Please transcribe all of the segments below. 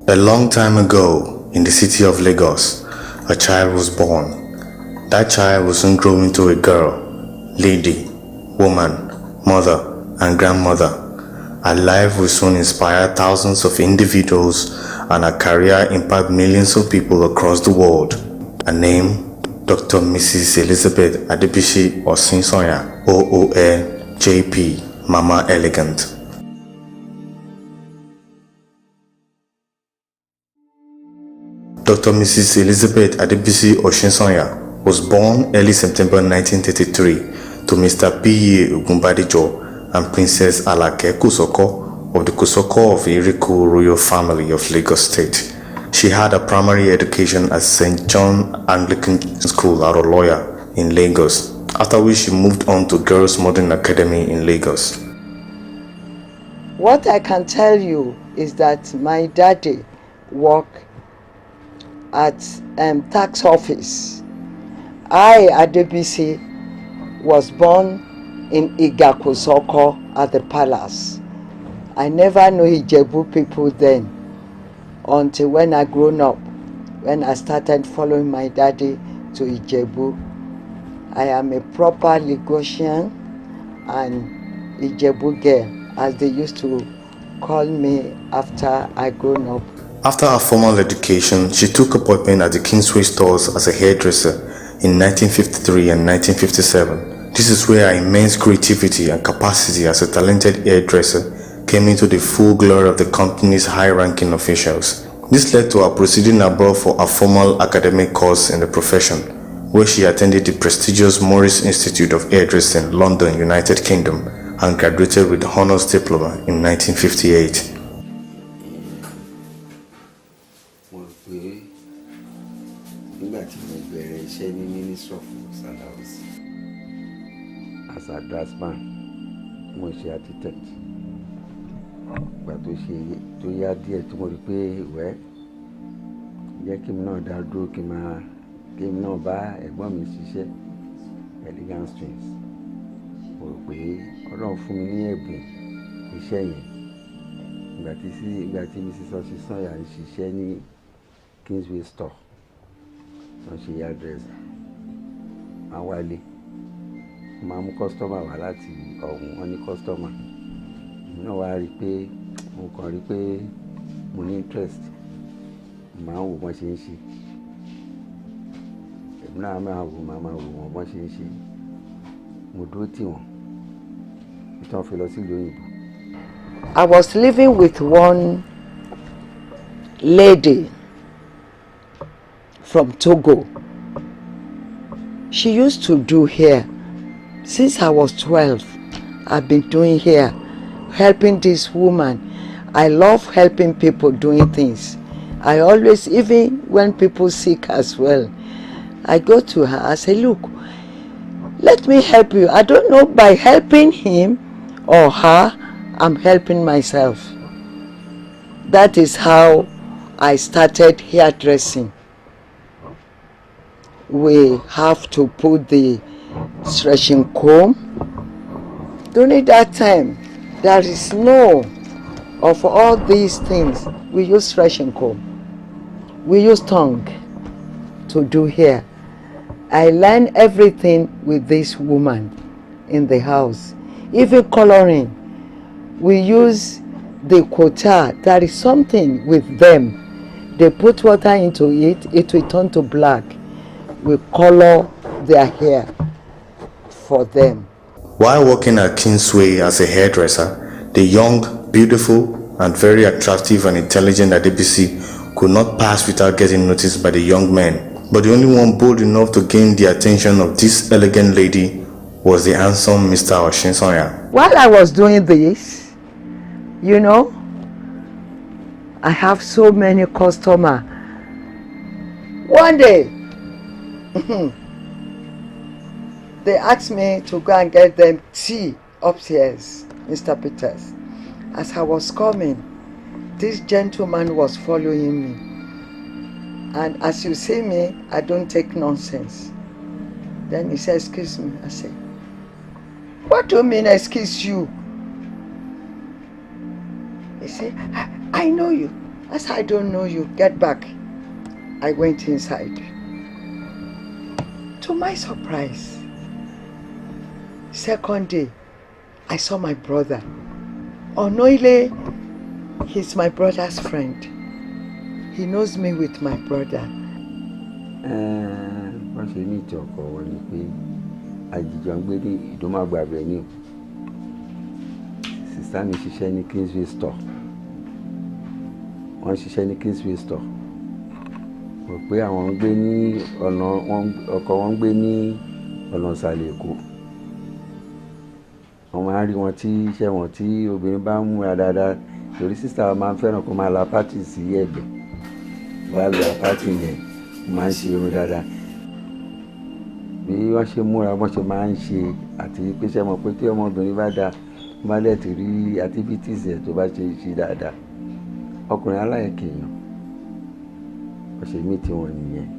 A long time ago, in the city of Lagos, a child was born. That child will soon grow into a girl, lady, woman, mother, and grandmother. Her life will soon inspire thousands of individuals and her career impact millions of people across the world. Her name, Dr. Mrs. Elizabeth Adebisi Osinsanya, OON, JP, Mama Elegant. Dr. Mrs. Elizabeth Adebisi Osinsanya was born early September 1933 to Mr. P.E. Ogunbadijo and Princess Alake Kosoko of the Kosoko of Iriku royal family of Lagos State. She had a primary education at St. John Anglican School, Aroloya, in Lagos, after which she moved on to Girls Modern Academy in Lagos. What I can tell you is that my daddy worked at tax office. I, Adebisi, was born in Igakosoko at the palace. I never knew Ijebu people then until when I grown up, when I started following my daddy to Ijebu. I am a proper Lagosian and Ijebu girl, as they used to call me after I grown up. After her formal education, she took appointment at the Kingsway stores as a hairdresser in 1953 and 1957. This is where her immense creativity and capacity as a talented hairdresser came into the full glory of the company's high-ranking officials. This led to her proceeding abroad for a formal academic course in the profession, where she attended the prestigious Morris Institute of Hairdressing, London, United Kingdom, and graduated with the Honours Diploma in 1958. As a draftsman, mo ṣe architect. Ìgbà tó yá díẹ̀ tí mo rí pé jẹ́ kí mi náà dá dúró kí mi náà bá ẹ̀gbọ́n mi ṣiṣẹ́ elegant strings. Mo rò pé Ọlọ́run fún mi ní ẹ̀bùn iṣẹ́ yẹn. Ìgbà tí Mrs. Osinsanya ń ṣiṣẹ́ ní Kingsway store, wọ́n ṣe hairdresser. Awálé máa mú customer wá láti ọ̀hún, wọ́n ní customer. Èmi náà wá rí pé mo kàn rí pé mo ní interest, máa wò wọ́n ṣe ń ṣe. Èmi náà máa wò wọ́n ṣe ń ṣe. Mo dúró tì wọ́n. Ìtàn fi lọ sí ìlú òyìnbó. I was living with one lady from Togo. She used to do hair. Since I was 12, I've been doing hair, helping this woman. I love helping people doing things. I always, even when people sick as well, I go to her, I say, look, let me help you. I don't know, by helping him or her, I'm helping myself. That is how I started hairdressing. We have to put the stretching comb. During that time, there is no of all these things. We use stretching comb. We use tongue to do hair. I learned everything with this woman in the house. Even coloring, we use the quota. There is something with them. They put water into it, it will turn to black. We color their hair for them. While working at Kingsway as a hairdresser, the young, beautiful, and very attractive and intelligent Adebisi could not pass without getting noticed by the young men. But the only one bold enough to gain the attention of this elegant lady was the handsome Mr. Osinsanya. While I was doing this, you know, I have so many customers. One day, they asked me to go and get them tea upstairs, Mr. Peters. As I was coming, this gentleman was following me. And as you see me, I don't take nonsense. Then he said, excuse me. I said, what do you mean, excuse you? He said, I know you. I said, I don't know you. Get back. I went inside. To my surprise, second day, I saw my brother. Unknowingly, he's my brother's friend. He knows me with my brother. Wọ́n ṣe ní ìtì ọkọ̀ wọn ni pé àjìjọ ń gbé ní Ìdúmọ̀gbà Avenue. Sìsá mi ṣiṣẹ́ ní Kingsway store. Wọ́n ṣiṣẹ́ ní Kingsway store. Rò pé àwọn ń gbé ní ọ̀nà ọkọ̀ wọn ń gbé ní ọ̀nà ìsàlẹ̀ Èkó. Wọ́n máa ń rí wọn tí iṣẹ́ wọn tí obìnrin bá ń múra dáadáa torí sísá máa ń fẹ́ràn kó máa la pátì sí ẹ̀gbẹ́. Wọ́n á la pátì yẹn máa ń ṣe irun dáadáa. Bí wọ́n ṣe múra wọ́n ṣe máa ń ṣe àti pé ṣe mọ̀ pé tí ọmọbìnrin bá da bá lẹ̀ ti rí activities ẹ̀ tó bá ṣe dáadáa ọkùnrin aláìkèèyàn wọ́n ṣe mí tí wọ́n nìyẹn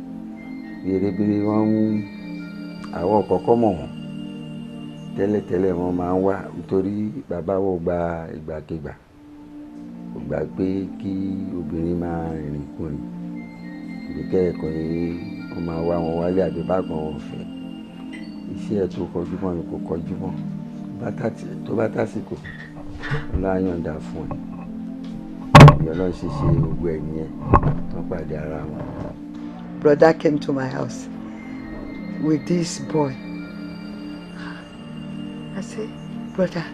bèrèbèrè wọ́n ń àwọn kọ̀ọ̀kan mọ̀ wọ́n tẹ́lẹ̀tẹ́lẹ̀ wọ́n máa ń wá nítorí bàbá wọ́n gba ìgbàkigbà kò gbà pé kí obìnrin máa rìnrìn kùnrin ìgbésẹ̀ ẹ̀kọ́ yìí wọ́n máa wá wọn wálé àbí bákan wọn fẹ́ iṣẹ́ ẹ̀ tó kọjú mọ́ ni kò kọjú mọ́ tó bá tásìkò láyọ̀ǹda fún ẹ̀ ìyá ọlọ́run ṣe ṣe gbogbo ẹ̀ nìyẹn tó ń pàdé ara wọn. Brother came to my house with this boy. I said, brother,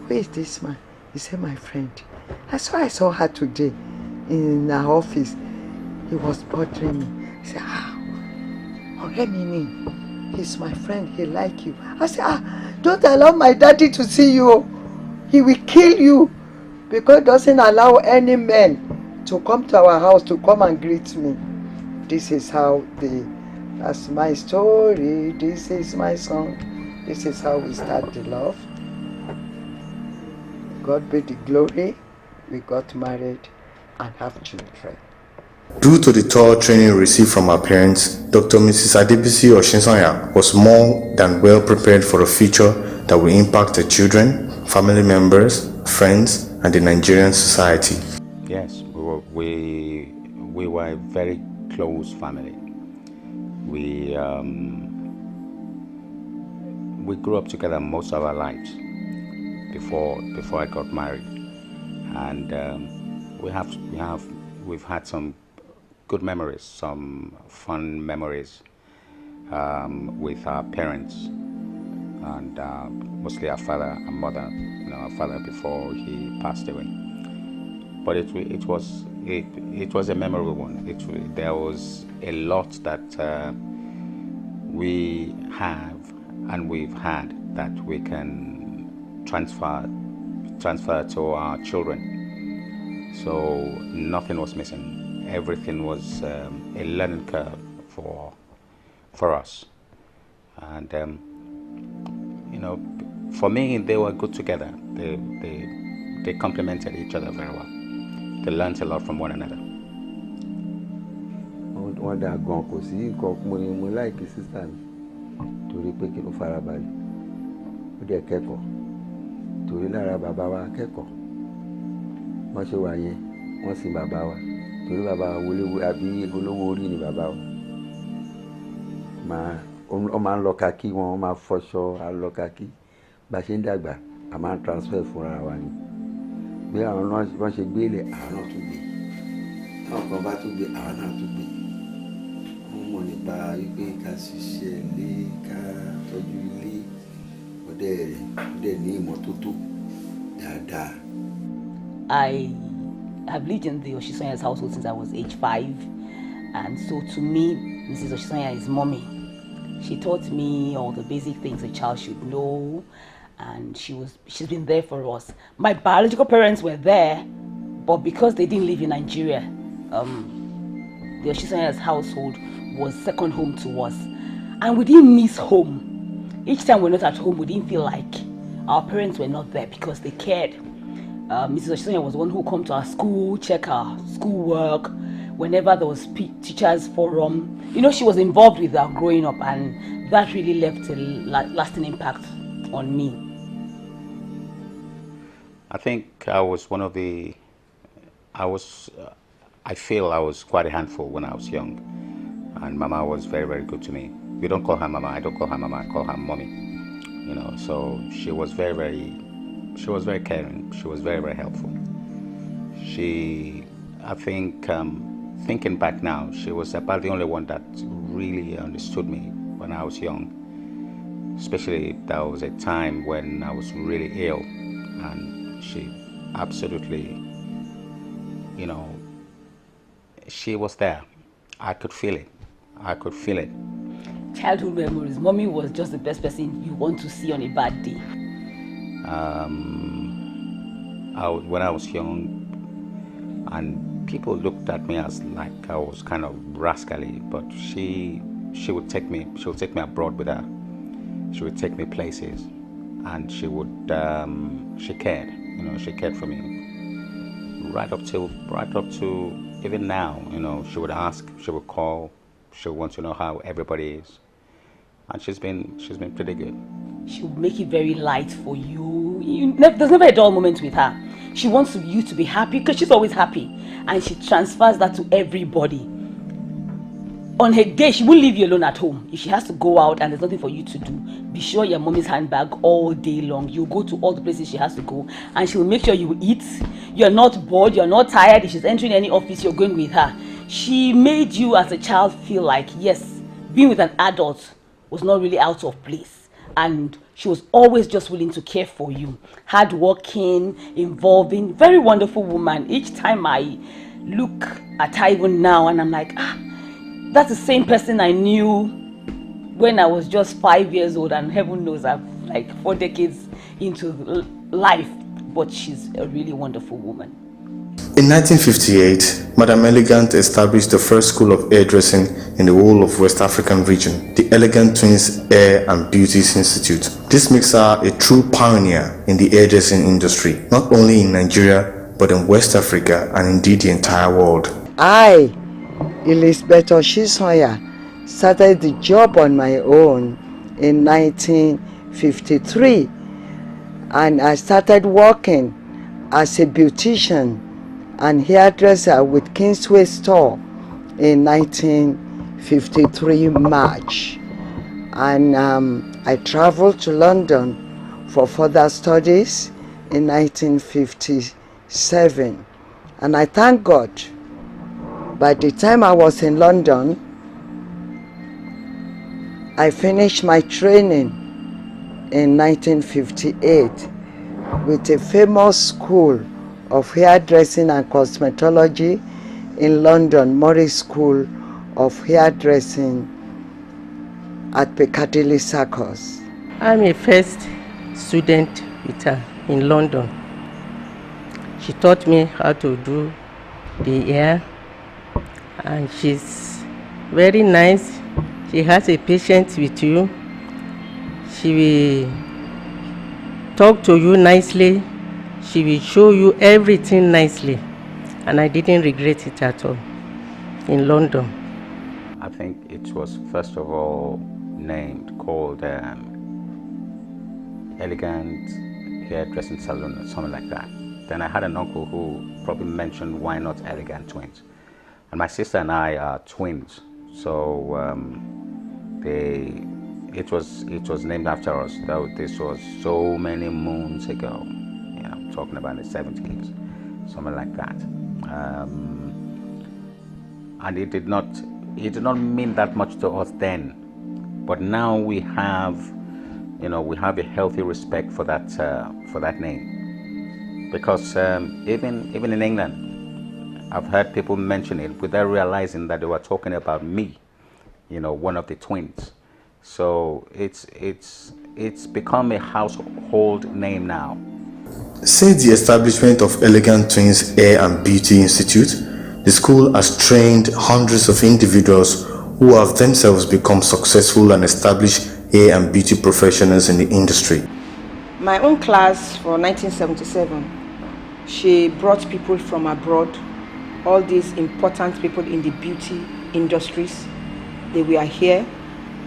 who is this man? He said, my friend. I saw her today in her office. He was bothering me. He said, Oremini, he's my friend, he like you. I said, don't allow my daddy to see you. He will kill you because he doesn't allow any men to come to our house to come and greet me. This is how that's my story. This is my song. This is how we start the love. God be the glory. We got married and have children. Due to the thorough training received from her parents, Dr. Mrs. Adebisi Osinsanya was more than well prepared for a future that will impact the children, family members, friends, and the Nigerian society. Yes, we were a very close family. We grew up together most of our lives before I got married, and we've had some good memories, some fun memories with our parents, and mostly our father and mother. Our father before he passed away. But it was a memorable one. There was a lot that we have and we've had that we can transfer to our children. So nothing was missing. Everything was a learning curve for us, and for me, they were good together. They complemented each other very well. They learned a lot from one another. Wọ́n dà gan kò sí nǹkan mo láìkí sísá mi torí pé kí ló farabalẹ̀ ó dẹ̀ kẹ́kọ̀ọ́ torí lára bàbá wa kẹ́kọ̀ọ́ wọ́n ṣe wà yẹn wọ́n sin bàbá wa torí bàbá wa olówó orí ni bàbá wa wọ́n máa ń lọ kakí wọ́n máa fọṣọ àlọ́ kakí bá ṣe ń dàgbà a máa ń transfer fúnra wa ni bí àwọn náà wọ́n ṣe gbé ilẹ̀ àwọn náà tún gbé àwọn kan bá tún gbé àwọn náà tún gbé wọ́n mọ̀ nípa wípé ká ṣiṣẹ́ ilé ká tọ́jú ilé ọdẹ ní ìmọ́tótó dáadáa. I have lived in the Osisanya's household since I was age 5, and so to me, Mrs. Osinsanya is mommy. She taught me all the basic things a child should know, and she's been there for us. My biological parents were there, but because they didn't live in Nigeria, the Osisanya's household was second home to us, and we didn't miss home. Each time we're not at home, we didn't feel like our parents were not there because they cared. Mrs. Osinsanya was the one who come to our school, check our school work, whenever there was teachers forum. She was involved with our growing up, and that really left a lasting impact on me. I think I was I feel I was quite a handful when I was young, and Mama was very, very good to me. We don't call her Mama. I don't call her Mama. I call her Mommy. You know, so she was very, very caring. She was very, very helpful. I think, thinking back now, she was about the only one that really understood me when I was young. Especially there was a time when I was really ill, and she absolutely, you know, she was there. I could feel it. Childhood memories. Mommy was just the best person you want to see on a bad day. When I was young, and people looked at me as like I was kind of rascally, but she would take me abroad with her. She would take me places, and she cared. You know, she cared for me right up to even now. You know, she would ask, she would call, she would want to know how everybody is, and she's been pretty good. She would make it very light for you. There's never a dull moment with her. She wants you to be happy because she's always happy, and she transfers that to everybody. On her day, she won't leave you alone at home. If she has to go out and there's nothing for you to do, be sure your mommy's handbag all day long. You go to all the places she has to go, and she will make sure you eat. You're not bored, you're not tired. If she's entering any office, you're going with her. She made you as a child feel like, yes, being with an adult was not really out of place. And she was always just willing to care for you. Hardworking, involving, very wonderful woman. Each time I look at her even now, and I'm like, that's the same person I knew when I was just 5 years old, and heaven knows I've like 4 decades into life. But she's a really wonderful woman. In 1958, Madame Elegant established the first school of hairdressing in the whole of West African region, the Elegant Twins Hair and Beauties Institute. This makes her a true pioneer in the hairdressing industry, not only in Nigeria, but in West Africa and indeed the entire world. I, Elizabeth Osinsanya, started the job on my own in 1953, and I started working as a beautician and hairdresser with Kingsway store in 1953 March, and I traveled to London for further studies in 1957, and I thank God by the time I was in London, I finished my training in 1958 with a famous school of hairdressing and cosmetology in London, Morris School of Hairdressing at Piccadilly Circus. I'm a first student with her in London. She taught me how to do the hair, and she's very nice. She has a patience with you. She will talk to you nicely. She will show you everything nicely, and I didn't regret it at all in London. I think it was first of all called Elegant Hairdressing Salon or something like that. Then I had an uncle who probably mentioned, why not Elegant Twins? And my sister and I are twins, so it was named after us. Though this was so many moons ago. Talking about the 70s, something like that, and it did not mean that much to us then, but now we have a healthy respect for that name, because even in England, I've heard people mention it without realizing that they were talking about me, one of the twins. So it's become a household name now. Since the establishment of Elegant Twins Hair and Beauty Institute, the school has trained hundreds of individuals who have themselves become successful and established hair and beauty professionals in the industry. My own class for 1977, she brought people from abroad, all these important people in the beauty industries. They were here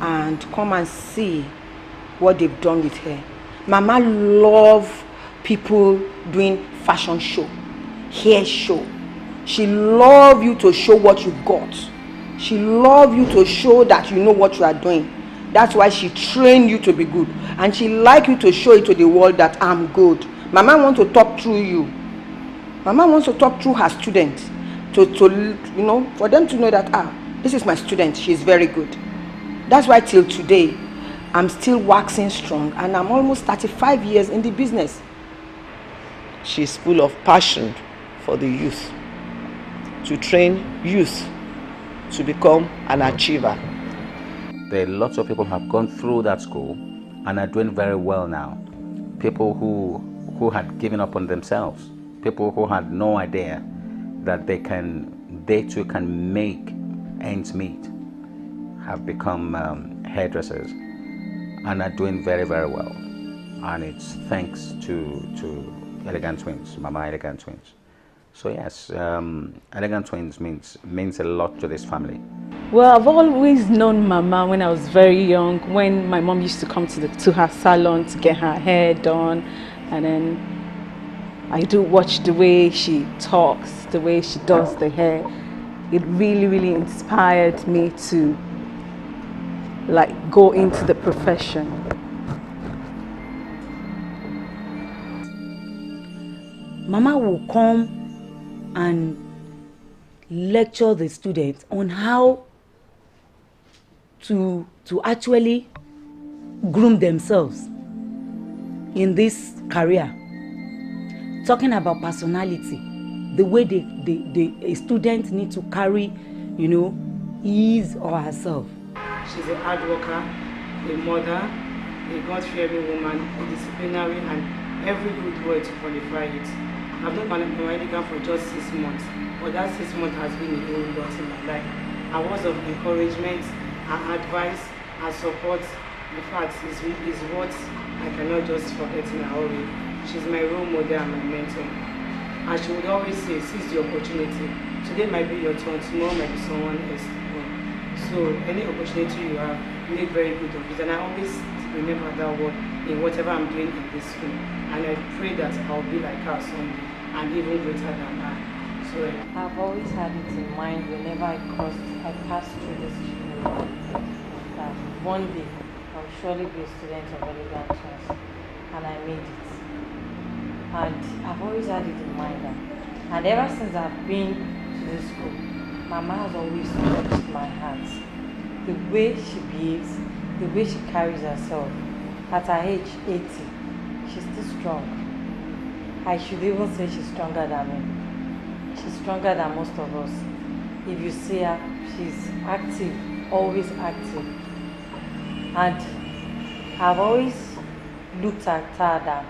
and come and see what they've done with hair. Mama loved people doing fashion show, hair show. She loves you to show what you've got. She loves you to show that you know what you are doing. That's why she trained you to be good. And she like you to show it to the world that I'm good. Mama wants to talk through you. Mama wants to talk through her students. For them to know that, this is my student. She's very good. That's why till today, I'm still waxing strong. And I'm almost 35 years in the business. She's full of passion for the youth. To train youth to become an achiever. There are lots of people who have gone through that school and are doing very well now. People who had given up on themselves. People who had no idea that they too can make ends meet, have become hairdressers and are doing very, very well. And it's thanks to Elegant Twins, Mama Elegant Twins. So yes, Elegant Twins means a lot to this family. Well, I've always known Mama when I was very young, when my mom used to come to her salon to get her hair done, and then I do watch the way she talks, the way she does the hair. It really, really inspired me to go into the profession. Mama will come and lecture the students on how to actually groom themselves in this career. Talking about personality, the way a student needs to carry, his or herself. She's a hard worker, a mother, a God-fearing woman, a disciplinary, and every good word to qualify it. I've known Mama Elegant for just 6 months, but that 6 months has been a whole lot in my life. Her words of encouragement, her advice, her support, in fact, is what I cannot just forget in a hurry. She's my role model and my mentor. And she would always say, seize the opportunity. Today might be your turn, tomorrow might be someone else. So any opportunity you have, make very good of it. And I always remember that word in whatever I'm doing in this school. And I pray that I'll be like her someday and even greater than her. So I've always had it in mind whenever I pass through this school that one day I'll surely be a student of Elegant Twins, and I made it. And I've always had it in mind and ever since I've been to this school, Mama has always touched my heart. The way she behaves, the way she carries herself. At her age 80, she's still strong. I should even say she's stronger than me. She's stronger than most of us. If you see her, she's active, always active. And I've always looked at her that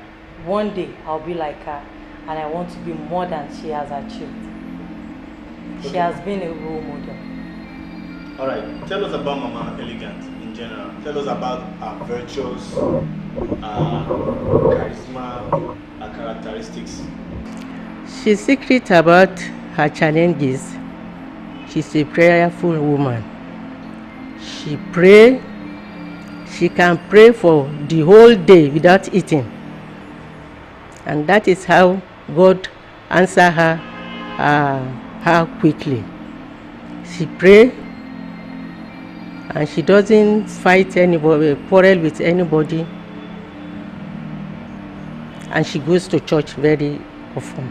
one day I'll be like her, and I want to be more than she has achieved. She has been a role model. All right, tell us about Mama Elegant in general. Tell us about her virtues, charisma, her characteristics. She's secret about her challenges. She's a prayerful woman. She can pray for the whole day without eating. And that is how God answers her quickly. She prays and she doesn't fight anybody, quarrel with anybody. And she goes to church very often.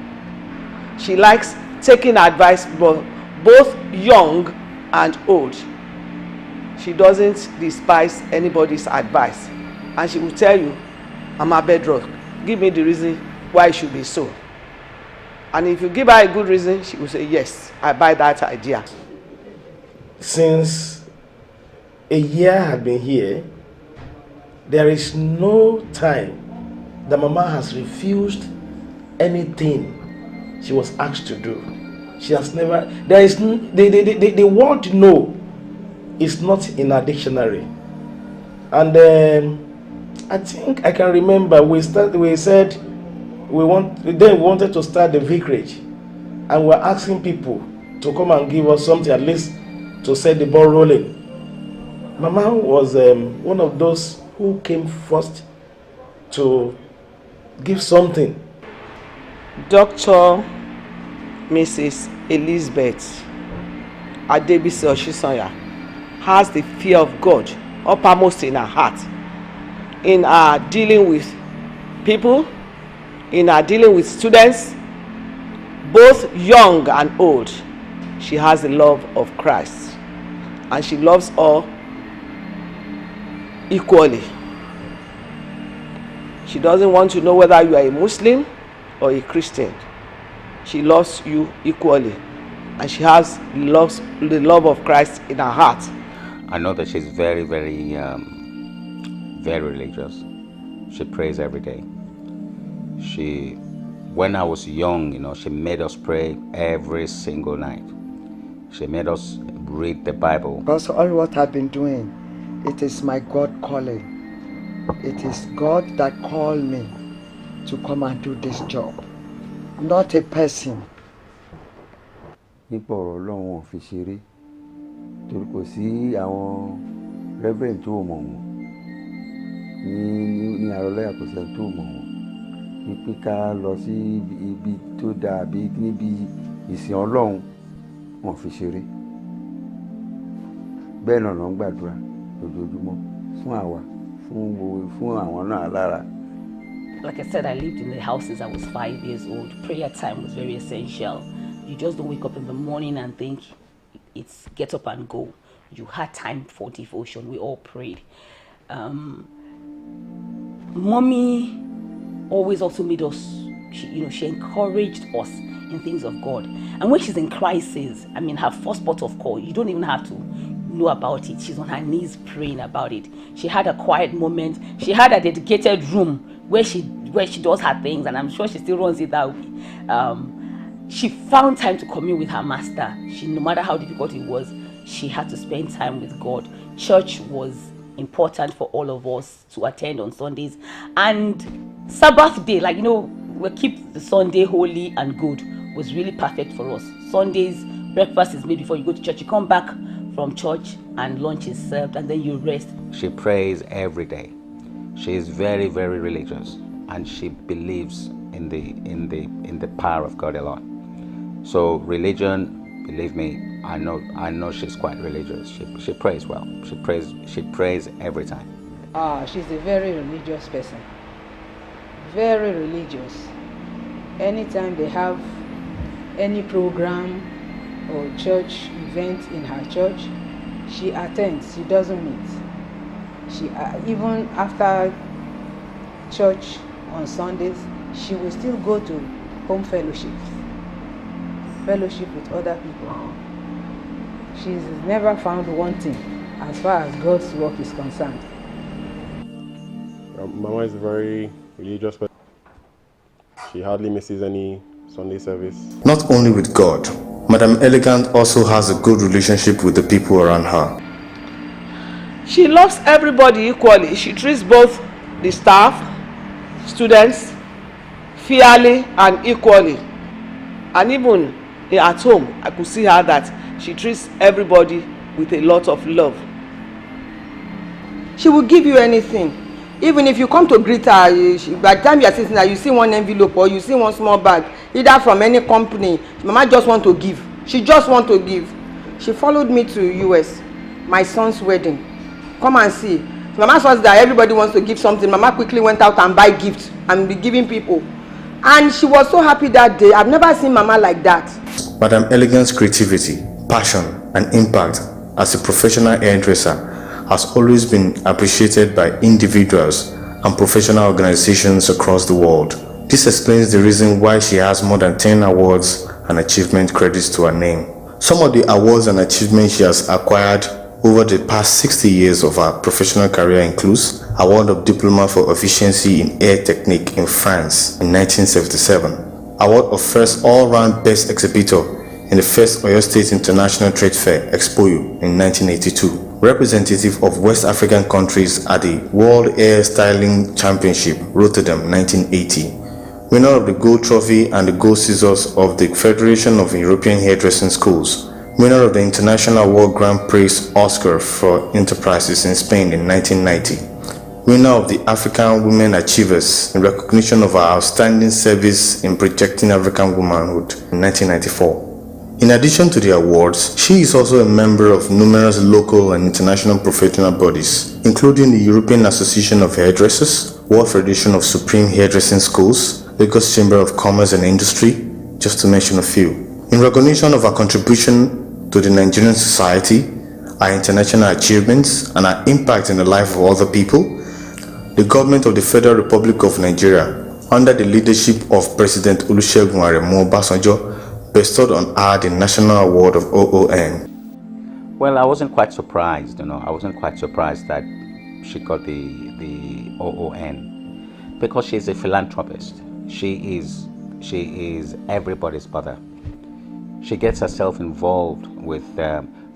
She likes taking advice, both young and old. She doesn't despise anybody's advice. And she will tell you, I'm a bedrock. Give me the reason why it should be so. And if you give her a good reason, she will say, yes, I buy that idea. Since a year had been here, there is no time that Mama has refused anything she was asked to do. She has never, there is, the word no is not in her dictionary. And I think I can remember we said we wanted to start the vicarage, and we're asking people to come and give us something at least to set the ball rolling. Mama was one of those who came first to give something. Dr. Mrs. Elizabeth Adebisi Osinsanya has the fear of God uppermost in her heart, in her dealing with people, in her dealing with students, both young and old. She has the love of Christ, and she loves all equally. She doesn't want to know whether you are a Muslim or a Christian. She loves you equally, and she has the love of Christ in her heart. I know that she's very, very, very religious. She prays every day. When I was young, she made us pray every single night. She made us read the Bible. Because all what I've been doing, it is my God calling. It is God that called me to come and do this job, not a person. Nípa ọ̀rọ̀ Ọlọ́run wọn fi ṣeré torí kò sí àwọn reverend tó mọ̀ wọ́n ní àrọ́lẹ́yà kò sẹ́ni tó mọ̀ wọ́n pípé ká lọ sí ibi tó dáa bí níbi ìsìn Ọlọ́run wọn fi ṣeré bẹ́ẹ̀ náà ló ń gbàdúrà lójoojúmọ́ fún àwa fún àwọn náà lára. Like I said, I lived in the house since I was 5 years old. Prayer time was very essential. You just don't wake up in the morning and think it's get up and go. You had time for devotion. We all prayed. Mommy always also made us, she encouraged us in things of God. And when she's in crisis, her first port of call, you don't even have to know about it. She's on her knees praying about it. She had a quiet moment. She had a dedicated room where she does her things, and I'm sure she still runs it that way. She found time to commune with her master. No matter how difficult it was, she had to spend time with God. Church was important for all of us to attend on Sundays, and Sabbath day, we keep the Sunday holy and good, was really perfect for us. Sundays, breakfast is made before you go to church. You come back from church and lunch is served, and then you rest. She prays every day. She is very, very religious, and she believes in the power of God alone. So religion, believe me, I know she's quite religious. She prays well. She prays every time. She's a very religious person. Very religious. Anytime they have any program or church event in her church, she attends. She doesn't meet. She even after church on Sundays, she will still go to home fellowship with other people. She's never found wanting as far as God's work is concerned. Mama is a very religious person. She hardly misses any Sunday service. Not only with God, Madam Elegant also has a good relationship with the people around her. She loves everybody equally. She treats both the staff, students, fairly and equally. And even at home, I could see her that she treats everybody with a lot of love. She will give you anything. Even if you come to greet her, by the time you are sitting there, you see one envelope or you see one small bag, either from any company. Mama just want to give. She just want to give. She followed me to US, my son's wedding. Come and see. Mama saw that everybody wants to give something. Mama quickly went out and buy gifts and be giving people. And she was so happy that day. I've never seen Mama like that. Madam Elegant's creativity, passion, and impact as a professional hairdresser has always been appreciated by individuals and professional organizations across the world. This explains the reason why she has more than 10 awards and achievement credits to her name. Some of the awards and achievements she has acquired over the past 60 years of her professional career includes Award of Diploma for Efficiency in Hair Technique in France in 1977, Award of First All-Round Best Exhibitor in the first Oyo State International Trade Fair, Expoyo, in 1982, representative of West African countries at the World Hair Styling Championship, Rotterdam, 1980, winner of the Gold Trophy and the Gold Scissors of the Federation of European Hairdressing Schools, winner of the International World Grand Prix Oscar for Enterprises in Spain in 1990, winner of the African Women Achievers in recognition of her outstanding service in projecting African womanhood in 1994. In addition to the awards, she is also a member of numerous local and international professional bodies, including the European Association of Hairdressers, World Federation of Supreme Hairdressing Schools, Lagos Chamber of Commerce and Industry, just to mention a few. In recognition of her contribution to the Nigerian society, her international achievements, and her impact in the life of other people, the government of the Federal Republic of Nigeria, under the leadership of President Olusegun Aremu Obasanjo, bestowed on her the National Award of OON. Well, I wasn't quite surprised, I wasn't quite surprised that she got the OON, because she's a philanthropist. She is everybody's mother. She gets herself involved with,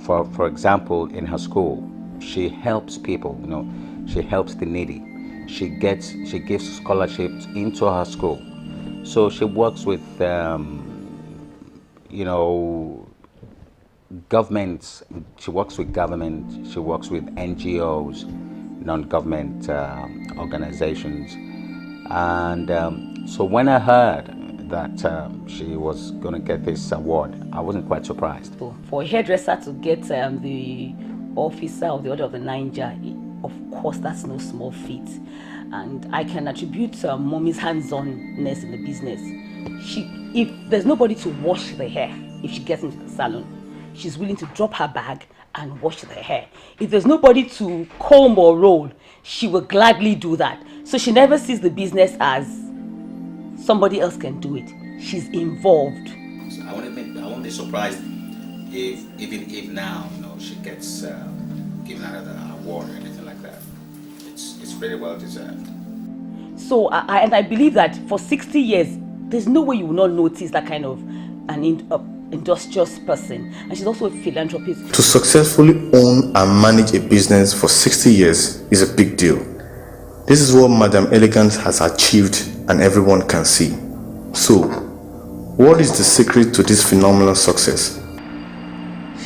for example, in her school, she helps people, she helps the needy. She gives scholarships into her school. So she works with, governments. She works with government. She works with NGOs, non-government organizations. And so when I heard that she was going to get this award, I wasn't quite surprised. For a hairdresser to get the officer of the Order of the Niger, of course, that's no small feat. And I can attribute Mommy's hands-onness in the business. If there's nobody to wash the hair, if she gets into the salon, she's willing to drop her bag and wash the hair. If there's nobody to comb or roll, she will gladly do that. So she never sees the business as somebody else can do it. She's involved. So I won't be surprised if now she gets given another award or anything like that. It's pretty well deserved. So I believe that for 60 years, there's no way you will not notice that kind of an industrious person. And she's also a philanthropist. To successfully own and manage a business for 60 years is a big deal. This is what Madam Elegance has achieved and everyone can see. So, what is the secret to this phenomenal success?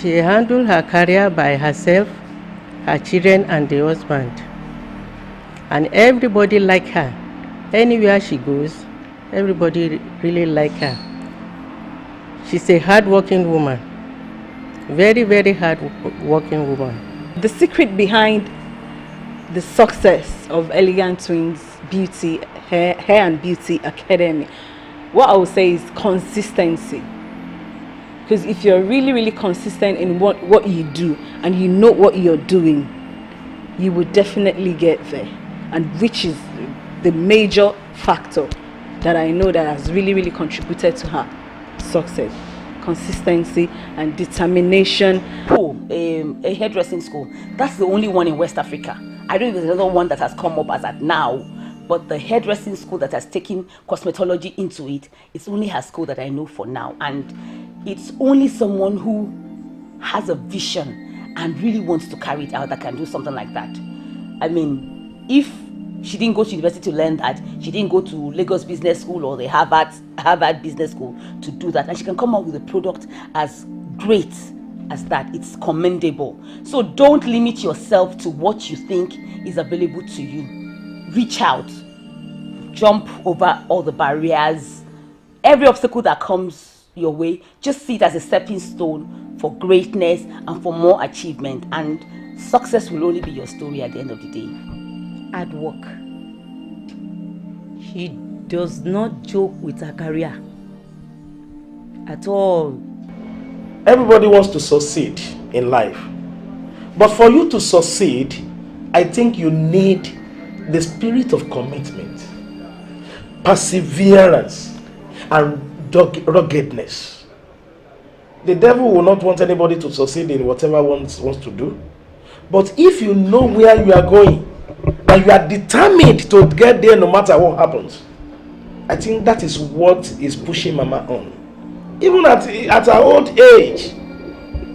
She handled her career by herself, her children and the husband. And everybody like her. Anywhere she goes, everybody really like her. She's a hard-working woman. Very, very hard-working woman. The secret behind the success of Elegant Twins Beauty, Hair and Beauty Academy, what I would say is consistency. Because if you're really, really consistent in what you do and you know what you're doing, you will definitely get there. And which is the major factor that I know that has really, really contributed to her success. Consistency and determination. A hairdressing school, that's the only one in West Africa. I don't know if there's another one that has come up as at now, but the hairdressing school that has taken cosmetology into it, it's only her school that I know for now. And it's only someone who has a vision and really wants to carry it out that can do something like that. I mean, if she didn't go to university to learn that, she didn't go to Lagos Business School or the Harvard Business School to do that, and she can come up with a product as great as that, it's commendable. So don't limit yourself to what you think is available to you. Reach out, jump over all the barriers, every obstacle that comes your way, just see it as a stepping stone for greatness and for more achievement, and success will only be your story at the end of the day. Hard work. She does not joke with her career at all. Everybody wants to succeed in life. But for you to succeed, I think you need the spirit of commitment, perseverance, and ruggedness. The devil will not want anybody to succeed in whatever one wants to do. But if you know where you are going, and you are determined to get there no matter what happens, I think that is what is pushing Mama on. Even at her old age,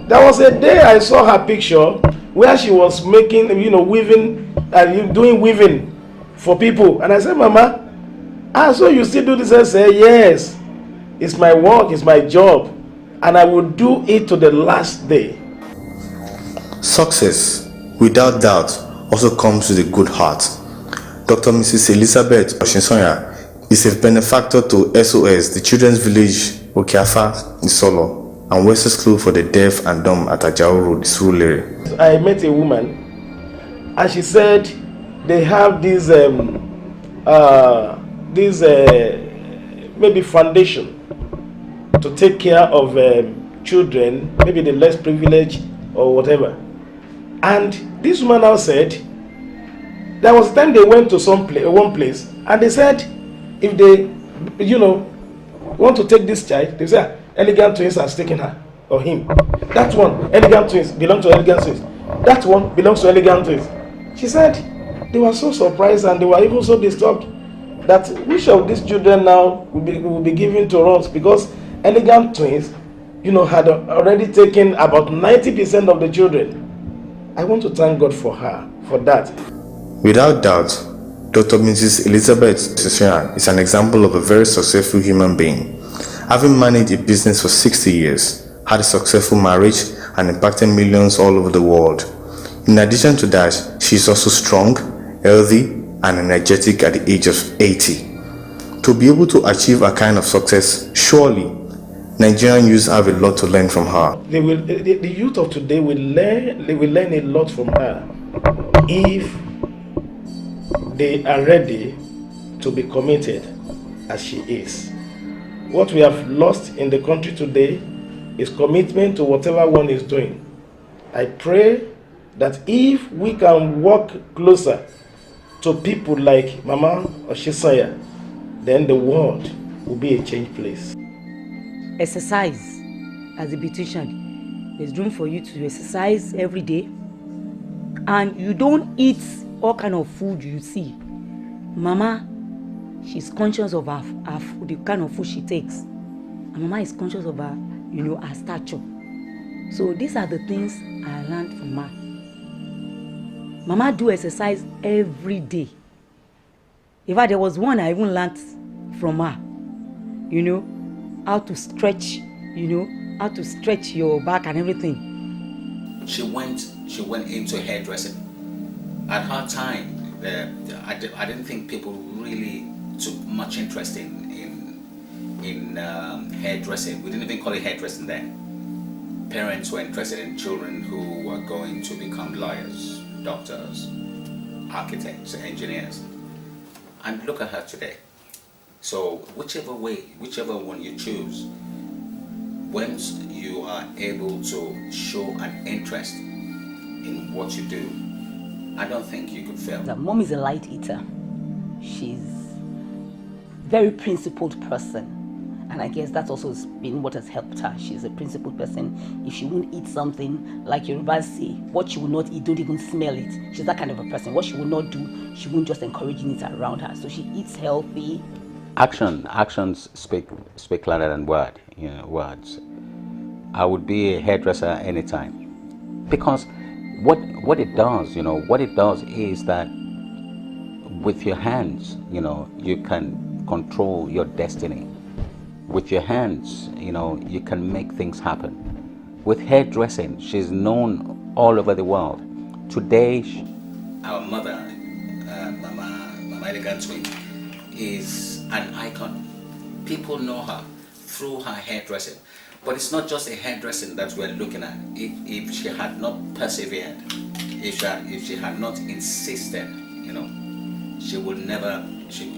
there was a day I saw her picture where she was making, weaving and doing weaving for people. And I said, Mama, so you still do this? I said, yes, it's my work, it's my job, and I will do it to the last day. Success, without doubt, also comes with a good heart. Dr. Mrs. Elizabeth Osinsanya is a benefactor to SOS, the Children's Village, Okiafa, Isolo. and Western School for the Deaf and Dumb at Ajao Road, Surulere. I met a woman, and she said they have this maybe foundation to take care of children, maybe the less privileged or whatever. And this woman now said there was a time they went to one place, and they said if they, want to take this child, they say Elegant Twins has taken her or him. That one, Elegant Twins, belong to Elegant Twins. That one belongs to Elegant Twins. She said they were so surprised and they were even so disturbed that which of these children now will be given to us, because Elegant Twins, had already taken about 90% of the children. I want to thank God for her, for that. Without doubt, Dr. Mrs. Elizabeth Osinsanya is an example of a very successful human being. Having managed a business for 60 years, had a successful marriage, and impacted millions all over the world. In addition to that, she is also strong, healthy, and energetic at the age of 80. To be able to achieve a kind of success, surely Nigerian youths have a lot to learn from her. The youth of today will learn a lot from her if they are ready to be committed as she is. What we have lost in the country today is commitment to whatever one is doing. I pray that if we can walk closer to people like Mama Osinsanya, then the world will be a changed place. Exercise. As a beautician, there's room for you to exercise every day, and you don't eat all kind of food you see. Mama, she's conscious of her food, the kind of food she takes, and Mama is conscious of her, her stature. So these are the things I learned from her. Mama do exercise every day. In fact, there was one I even learned from her. How to stretch, how to stretch your back and everything. She went into hairdressing. At her time, I didn't think people really took much interest in hairdressing. We didn't even call it hairdressing then. Parents were interested in children who were going to become lawyers, doctors, architects, engineers. And look at her today. So whichever one you choose, once you are able to show an interest in what you do, I don't think you could fail. Mom is a light eater. She's very principled person. And I guess that's also been what has helped her. She's a principled person. If she won't eat something, like Yorubas say, what she will not eat, don't even smell it. She's that kind of a person. What she will not do, she won't just encouraging it around her. So she eats healthy. Actions speak louder than words. I would be a hairdresser anytime, because what it does is that with your hands, you can control your destiny. With your hands, you can make things happen. With hairdressing, she's known all over the world. Today, our mother, Mama Elegant Twin, is an icon. People know her through her hairdressing. But it's not just a hairdressing that we're looking at. If she had not persevered, if she had not insisted,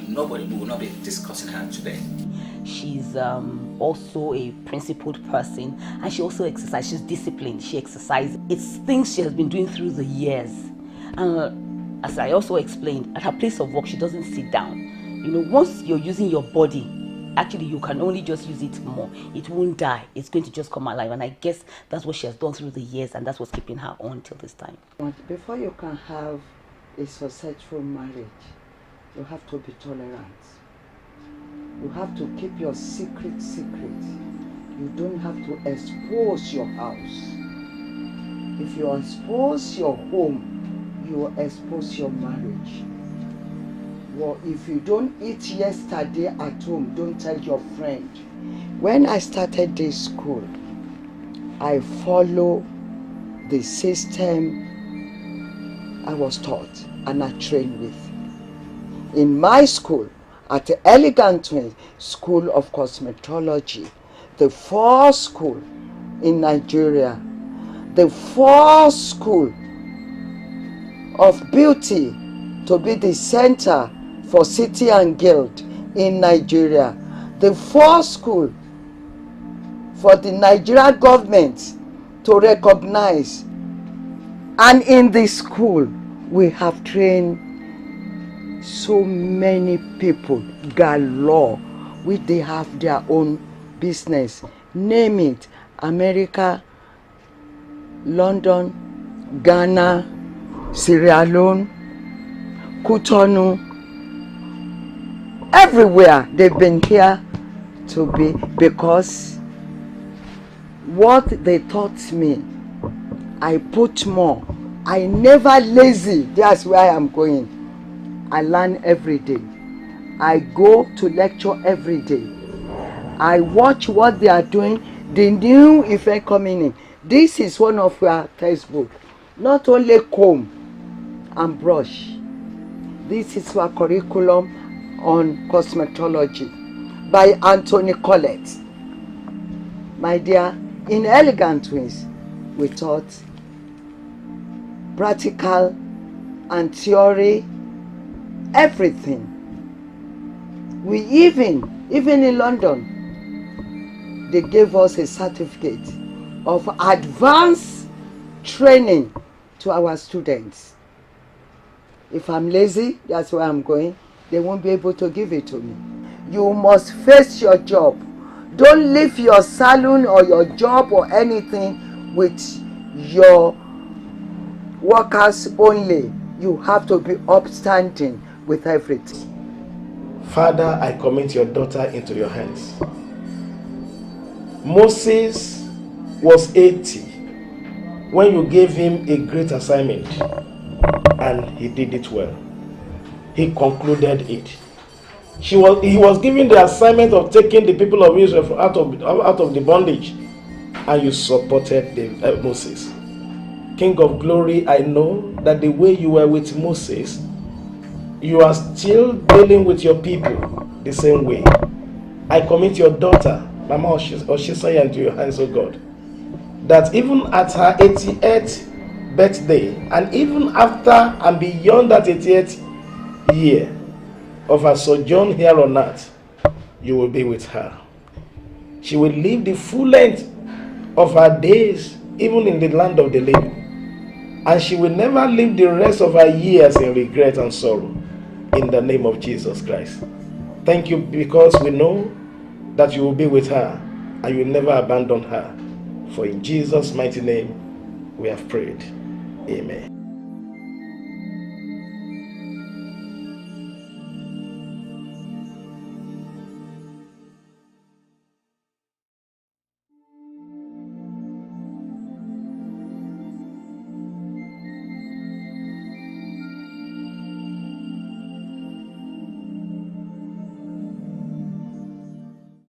nobody would not be discussing her today. She's also a principled person, and she also exercises. She's disciplined. She exercises. It's things she has been doing through the years. And as I also explained, at her place of work, she doesn't sit down. Once you're using your body, actually you can only just use it more. It won't die. It's going to just come alive. And I guess that's what she has done through the years, and that's what's keeping her on till this time. Before you can have a successful marriage, you have to be tolerant. You have to keep your secret. You don't have to expose your house. If you expose your home, you will expose your marriage. Well, if you don't eat yesterday at home, don't tell your friend. When I started this school, I follow the system I was taught and I trained with. In my school, at the Elegant Twins School of Cosmetology, the first school in Nigeria, the first school of beauty to be the center for city and guild in Nigeria, the first school for the Nigerian government to recognize. And in this school, we have trained so many people galore, which they have their own business. Name it: America, London, Ghana, Sierra Leone, Cotonou, everywhere they've been here to be, because what they taught me, I put more. I never lazy. That's where I am going. I learn every day. I go to lecture every day. I watch what they are doing, the new event coming in. This is one of our textbooks. Not only comb and brush. This is our curriculum on cosmetology by Anthony Collette. My dear, in Elegant Twins, we taught practical and theory, everything. We even in London, they gave us a certificate of advanced training to our students. If I'm lazy, that's where I'm going. They won't be able to give it to me. You must face your job. Don't leave your salon or your job or anything with your workers only. You have to be upstanding with everything. Father, I commit your daughter into your hands. Moses was 80 when you gave him a great assignment, and he did it well. He concluded it. He was given the assignment of taking the people of Israel out of the bondage, and you supported Moses. King of glory, I know that the way you were with Moses, you are still dealing with your people the same way. I commit your daughter, Mama Osinsanya, into your hands, O God, that even at her 88th birthday, and even after and beyond that 88th year of her sojourn here on earth, you will be with her. She will live the full length of her days, even in the land of the living. And she will never live the rest of her years in regret and sorrow. In the name of Jesus Christ. Thank you, because we know that you will be with her and you will never abandon her. For in Jesus' mighty name we have prayed. Amen.